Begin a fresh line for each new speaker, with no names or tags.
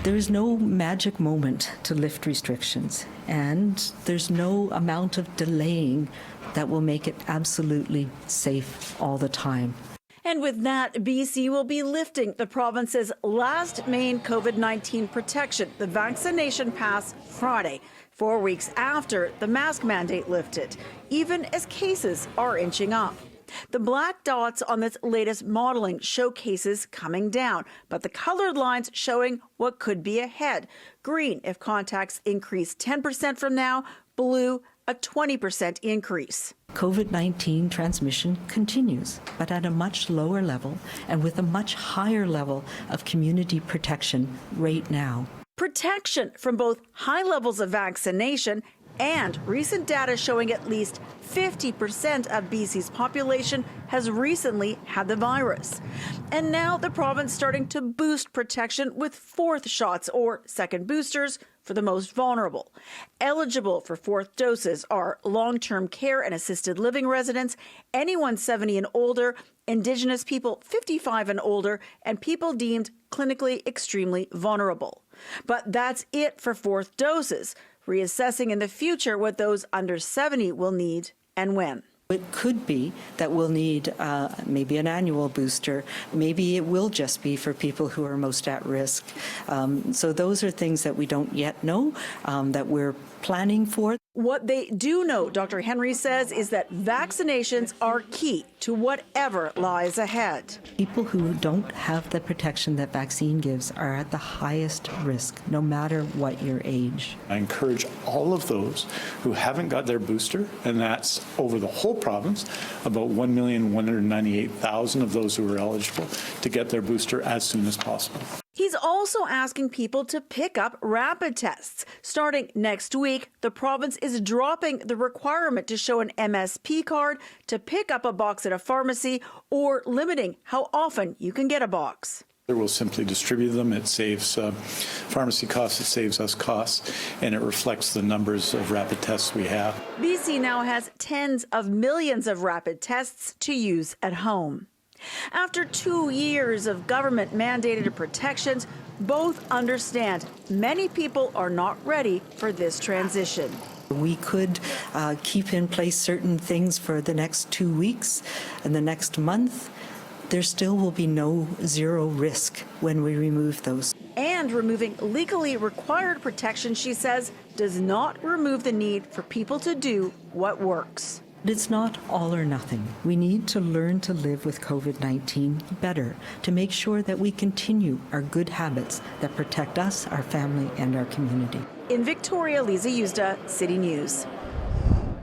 There is no magic moment to lift restrictions, and there's no amount of delaying that will make it absolutely safe all the time.
And with that, BC will be lifting the province's last main COVID-19 protection, the vaccination pass, Friday, 4 weeks after the mask mandate lifted, even as cases are inching up. The black dots on this latest modeling show cases coming down, but the colored lines showing what could be ahead. Green if contacts increase 10% from now, blue a 20% increase.
COVID-19 transmission continues, but at a much lower level and with a much higher level of community protection right now.
Protection from both high levels of vaccination and recent data showing at least 50% of BC's population has recently had the virus. And now the province starting to boost protection with fourth shots or second boosters for the most vulnerable. Eligible for fourth doses are long-term care and assisted living residents, anyone 70 and older, Indigenous people 55 and older, and people deemed clinically extremely vulnerable. But that's it for fourth doses, reassessing in the future what those under 70 will need and when.
It could be that we'll need maybe an annual booster. Maybe it will just be for people who are most at risk. So those are things that we don't yet know, that we're planning for.
What they do know, Dr. Henry says, is that vaccinations are key to whatever lies ahead.
People who don't have the protection that vaccine gives are at the highest risk, no matter what your age.
I encourage all of those who haven't got their booster, and that's over the whole province, about 1,198,000 of those who are eligible, to get their booster as soon as possible.
He's also asking people to pick up rapid tests. Starting next week, the province is dropping the requirement to show an MSP card to pick up a box at a pharmacy or limiting how often you can get a box.
We'll simply distribute them. It saves pharmacy costs, it saves us costs, and it reflects the numbers of rapid tests we have.
BC now has tens of millions of rapid tests to use at home. After 2 years of government-mandated protections, both understand many people are not ready for this transition.
We could keep in place certain things for the next 2 weeks and the next month. There still will be no zero risk when we remove those.
And removing legally required protection, she says, does not remove the need for people to do what works.
It's not all or nothing. We need to learn to live with COVID-19 better to make sure that we continue our good habits that protect us, our family, and our community.
In Victoria, Liza Yuzda, City News.